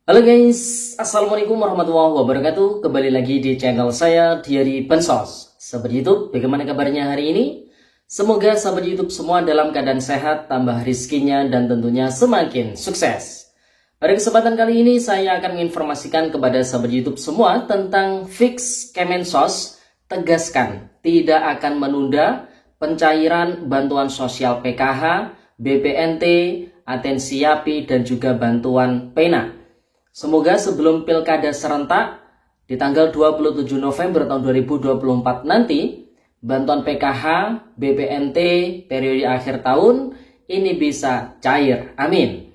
Halo guys, Assalamualaikum warahmatullahi wabarakatuh. Kembali lagi di channel saya, Diary Bansos. Sahabat YouTube, bagaimana kabarnya hari ini? Semoga sahabat YouTube semua dalam keadaan sehat, tambah rizkinya, dan tentunya semakin sukses. Pada kesempatan kali ini, saya akan menginformasikan kepada sahabat YouTube semua tentang fix Kemensos tegaskan tidak akan menunda pencairan bantuan sosial PKH, BPNT, atensi YAPI, dan juga bantuan PENA. Semoga sebelum pilkada serentak di tanggal 27 November tahun 2024 nanti, bantuan PKH, BPNT periode akhir tahun ini bisa cair. Amin.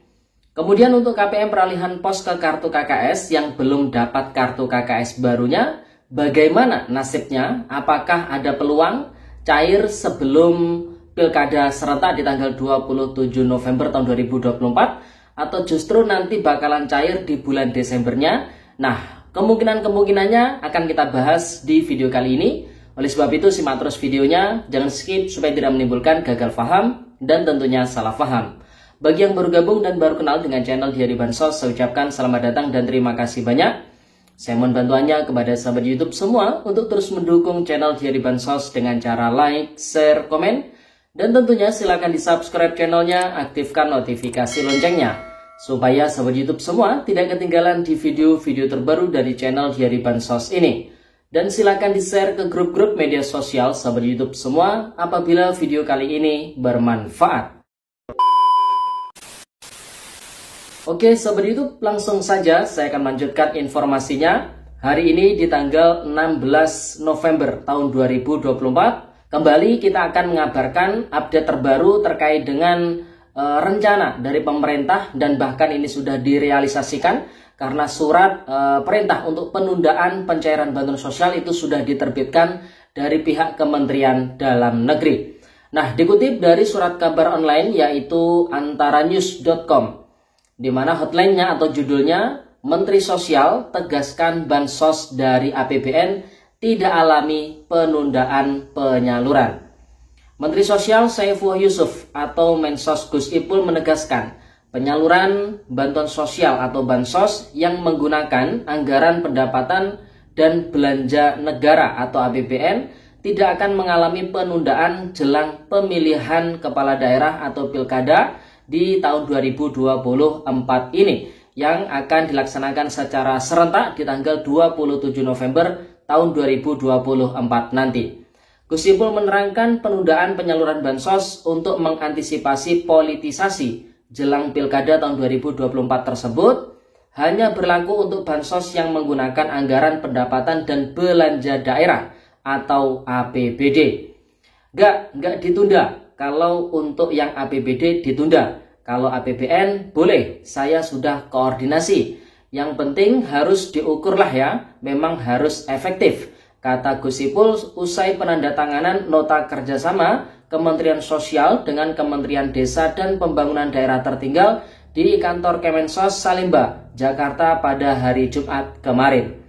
Kemudian untuk KPM peralihan pos ke kartu KKS yang belum dapat kartu KKS barunya, bagaimana nasibnya? Apakah ada peluang cair sebelum pilkada serentak di tanggal 27 November tahun 2024? Atau justru nanti bakalan cair di bulan Desembernya? Nah, kemungkinannya akan kita bahas di video kali ini. Oleh sebab itu, simak terus videonya, jangan skip supaya tidak menimbulkan gagal paham dan tentunya salah paham. Bagi yang baru gabung dan baru kenal dengan channel Diary Bansos, saya ucapkan selamat datang dan terima kasih banyak. Saya mohon bantuannya kepada sahabat YouTube semua untuk terus mendukung channel Diary Bansos dengan cara like, share, komen, dan tentunya silakan di subscribe channelnya, aktifkan notifikasi loncengnya supaya sahabat YouTube semua tidak ketinggalan di video-video terbaru dari channel Diary Bansos ini. Dan silakan di-share ke grup-grup media sosial sahabat YouTube semua apabila video kali ini bermanfaat. Oke sahabat YouTube, langsung saja saya akan melanjutkan informasinya. Hari ini di tanggal 16 November tahun 2024, kembali kita akan mengabarkan update terbaru terkait dengan rencana dari pemerintah, dan bahkan ini sudah direalisasikan karena surat perintah untuk penundaan pencairan bantuan sosial itu sudah diterbitkan dari pihak Kementerian Dalam Negeri. Nah, dikutip dari surat kabar online yaitu antaranews.com, di mana hotline-nya atau judulnya, Menteri Sosial tegaskan bansos dari APBN tidak alami penundaan penyaluran. Menteri Sosial Saifullah Yusuf atau Mensos Gus Ipul menegaskan penyaluran bantuan sosial atau bansos yang menggunakan anggaran pendapatan dan belanja negara atau APBN tidak akan mengalami penundaan jelang pemilihan kepala daerah atau pilkada di tahun 2024 ini yang akan dilaksanakan secara serentak di tanggal 27 November tahun 2024 nanti. Gus Ipul menerangkan penundaan penyaluran bansos untuk mengantisipasi politisasi jelang pilkada tahun 2024 tersebut hanya berlaku untuk bansos yang menggunakan anggaran pendapatan dan belanja daerah atau APBD. Nggak ditunda. Kalau untuk yang APBD ditunda. Kalau APBN boleh, saya sudah koordinasi. Yang penting harus diukurlah ya, memang harus efektif, kata Gus Ipul usai penandatanganan nota kerjasama Kementerian Sosial dengan Kementerian Desa dan Pembangunan Daerah Tertinggal di kantor Kemensos Salemba, Jakarta pada hari Jumat kemarin.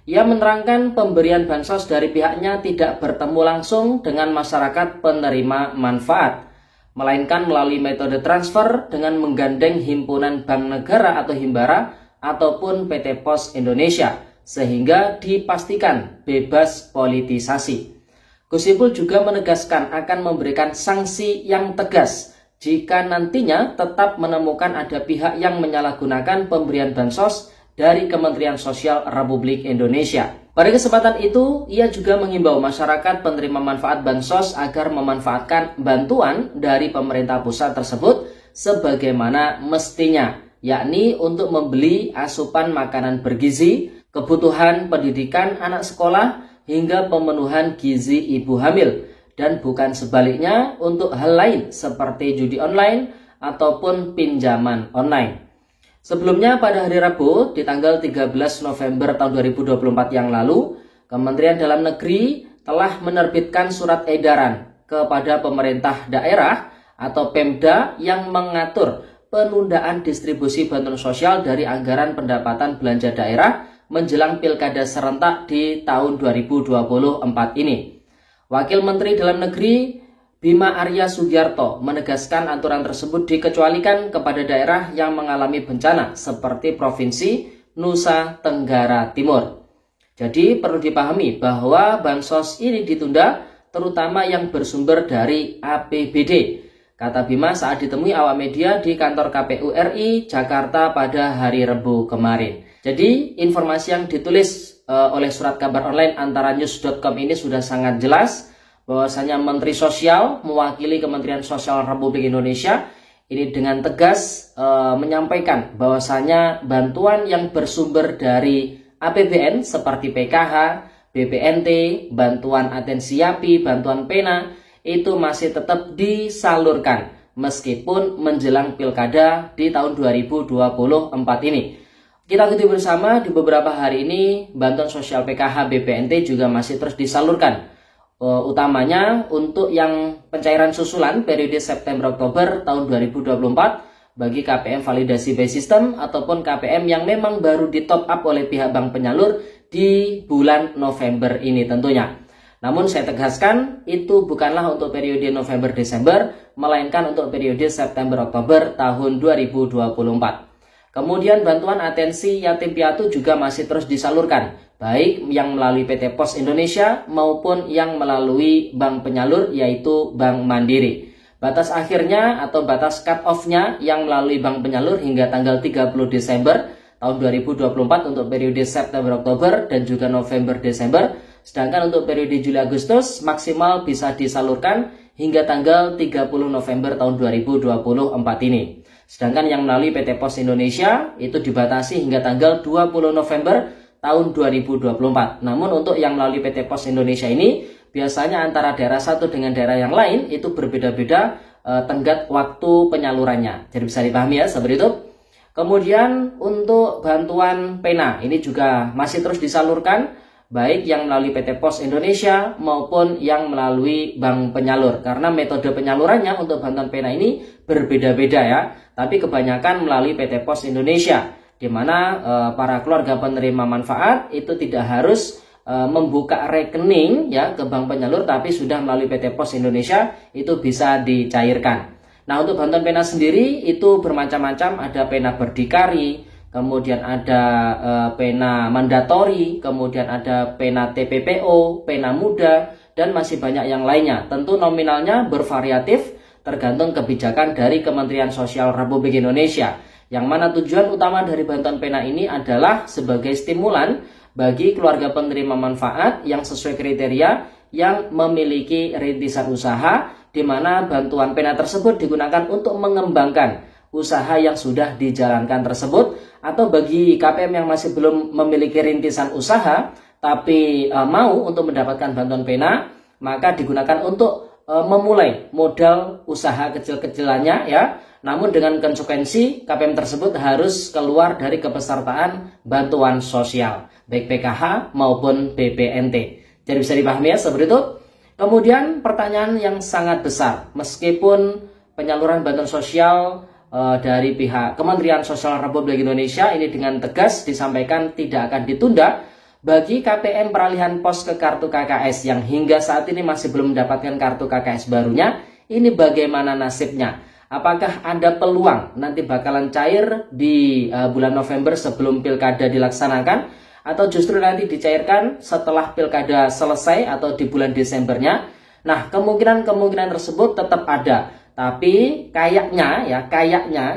Ia menerangkan pemberian bansos dari pihaknya tidak bertemu langsung dengan masyarakat penerima manfaat, melainkan melalui metode transfer dengan menggandeng Himpunan Bank Negara atau Himbara ataupun PT Pos Indonesia, sehingga dipastikan bebas politisasi. Gus Ipul juga menegaskan akan memberikan sanksi yang tegas jika nantinya tetap menemukan ada pihak yang menyalahgunakan pemberian bansos dari Kementerian Sosial Republik Indonesia. Pada kesempatan itu, ia juga mengimbau masyarakat penerima manfaat bansos agar memanfaatkan bantuan dari pemerintah pusat tersebut sebagaimana mestinya, yakni untuk membeli asupan makanan bergizi, kebutuhan pendidikan anak sekolah, hingga pemenuhan gizi ibu hamil, dan bukan sebaliknya untuk hal lain seperti judi online ataupun pinjaman online. Sebelumnya pada hari Rabu di tanggal 13 November tahun 2024 yang lalu, Kementerian Dalam Negeri telah menerbitkan surat edaran kepada pemerintah daerah atau Pemda yang mengatur penundaan distribusi bantuan sosial dari anggaran pendapatan belanja daerah menjelang pilkada serentak di tahun 2024 ini. Wakil Menteri Dalam Negeri Bima Arya Sugiarto menegaskan aturan tersebut dikecualikan kepada daerah yang mengalami bencana seperti Provinsi Nusa Tenggara Timur. Jadi perlu dipahami bahwa bansos ini ditunda terutama yang bersumber dari APBD. Kata Bima saat ditemui awak media di kantor KPU RI Jakarta pada hari Rabu kemarin. Jadi informasi yang ditulis oleh surat kabar online antaranews.com ini sudah sangat jelas bahwasanya Menteri Sosial mewakili Kementerian Sosial Republik Indonesia ini dengan tegas menyampaikan bahwasanya bantuan yang bersumber dari APBN seperti PKH, BPNT, bantuan atensi YAPI, bantuan PENA itu masih tetap disalurkan meskipun menjelang pilkada di tahun 2024 ini. Kita ikuti bersama di beberapa hari ini bantuan sosial PKH, BPNT juga masih terus disalurkan. Utamanya untuk yang pencairan susulan periode September-Oktober tahun 2024 bagi KPM validasi by system ataupun KPM yang memang baru di top up oleh pihak bank penyalur di bulan November ini tentunya. Namun saya tegaskan itu bukanlah untuk periode November-Desember melainkan untuk periode September-Oktober tahun 2024. Kemudian bantuan atensi yatim piatu juga masih terus disalurkan, baik yang melalui PT Pos Indonesia maupun yang melalui bank penyalur yaitu Bank Mandiri. Batas akhirnya atau batas cut-off-nya yang melalui bank penyalur hingga tanggal 30 Desember tahun 2024 untuk periode September-Oktober dan juga November-Desember. Sedangkan untuk periode Juli-Agustus maksimal bisa disalurkan hingga tanggal 30 November tahun 2024 ini. Sedangkan yang melalui PT Pos Indonesia itu dibatasi hingga tanggal 20 November tahun 2024. Namun untuk yang melalui PT Pos Indonesia ini biasanya antara daerah satu dengan daerah yang lain itu berbeda-beda tenggat waktu penyalurannya. Jadi bisa dipahami ya seperti itu. Kemudian untuk bantuan PENA ini juga masih terus disalurkan baik yang melalui PT Pos Indonesia maupun yang melalui bank penyalur. Karena metode penyalurannya untuk bantuan PENA ini berbeda-beda ya. Tapi kebanyakan melalui PT Pos Indonesia, di mana para keluarga penerima manfaat itu tidak harus membuka rekening ya ke bank penyalur, tapi sudah melalui PT Pos Indonesia itu bisa dicairkan. Nah untuk bantuan PENA sendiri itu bermacam-macam, ada PENA berdikari, kemudian ada PENA mandatori, kemudian ada PENA TPPO, PENA muda, dan masih banyak yang lainnya. Tentu nominalnya bervariatif tergantung kebijakan dari Kementerian Sosial Republik Indonesia. Yang mana tujuan utama dari bantuan PENA ini adalah sebagai stimulan bagi keluarga penerima manfaat yang sesuai kriteria yang memiliki rintisan usaha, di mana bantuan PENA tersebut digunakan untuk mengembangkan usaha yang sudah dijalankan tersebut, atau bagi KPM yang masih belum memiliki rintisan usaha tapi mau untuk mendapatkan bantuan PENA, maka digunakan untuk memulai modal usaha kecil-kecilannya ya. Namun dengan konsekuensi KPM tersebut harus keluar dari kepesertaan bantuan sosial baik PKH maupun BPNT. Jadi bisa dipahami ya seperti itu. Kemudian pertanyaan yang sangat besar, meskipun penyaluran bantuan sosial dari pihak Kementerian Sosial Republik Indonesia ini dengan tegas disampaikan tidak akan ditunda, bagi KPM peralihan pos ke kartu KKS yang hingga saat ini masih belum mendapatkan kartu KKS barunya, ini bagaimana nasibnya? Apakah ada peluang nanti bakalan cair di bulan November sebelum pilkada dilaksanakan, atau justru nanti dicairkan setelah pilkada selesai atau di bulan Desembernya? Nah, kemungkinan tersebut tetap ada. Tapi kayaknya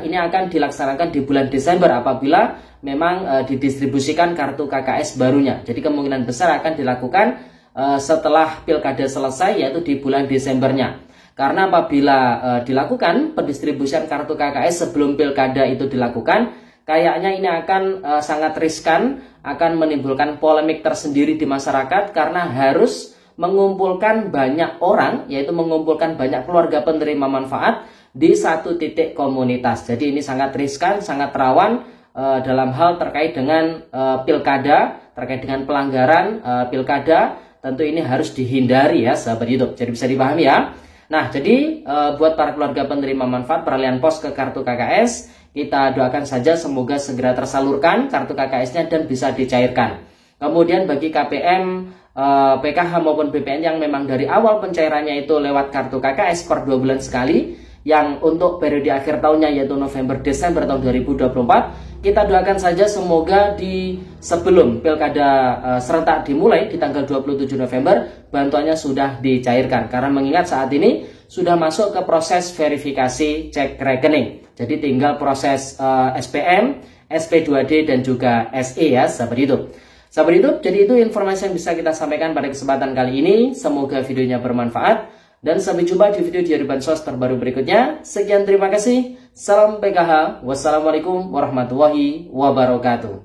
ini akan dilaksanakan di bulan Desember apabila memang didistribusikan kartu KKS barunya. Jadi kemungkinan besar akan dilakukan setelah pilkada selesai, yaitu di bulan Desembernya. Karena apabila dilakukan pendistribusian kartu KKS sebelum pilkada itu dilakukan, kayaknya ini akan sangat riskan, akan menimbulkan polemik tersendiri di masyarakat karena harus mengumpulkan banyak orang, yaitu mengumpulkan banyak keluarga penerima manfaat di satu titik komunitas. Jadi ini sangat riskan, sangat rawan dalam hal terkait dengan pilkada, terkait dengan pelanggaran pilkada. Tentu ini harus dihindari ya sahabat YouTube. Jadi bisa dipahami ya. Nah jadi buat para keluarga penerima manfaat peralihan pos ke kartu KKS, kita doakan saja semoga segera tersalurkan kartu KKS-nya dan bisa dicairkan. Kemudian bagi KPM PKH maupun BPN yang memang dari awal pencairannya itu lewat kartu KKS per 2 bulan sekali, yang untuk periode akhir tahunnya yaitu November-Desember tahun 2024, kita doakan saja semoga di sebelum pilkada serentak dimulai di tanggal 27 November bantuannya sudah dicairkan, karena mengingat saat ini sudah masuk ke proses verifikasi cek rekening, jadi tinggal proses SPM, SP2D dan juga SE ya, seperti itu. Sahabat YouTube, jadi itu informasi yang bisa kita sampaikan pada kesempatan kali ini. Semoga videonya bermanfaat. Dan sampai jumpa di video Diari Bansos terbaru berikutnya. Sekian, terima kasih. Salam PKH. Wassalamualaikum warahmatullahi wabarakatuh.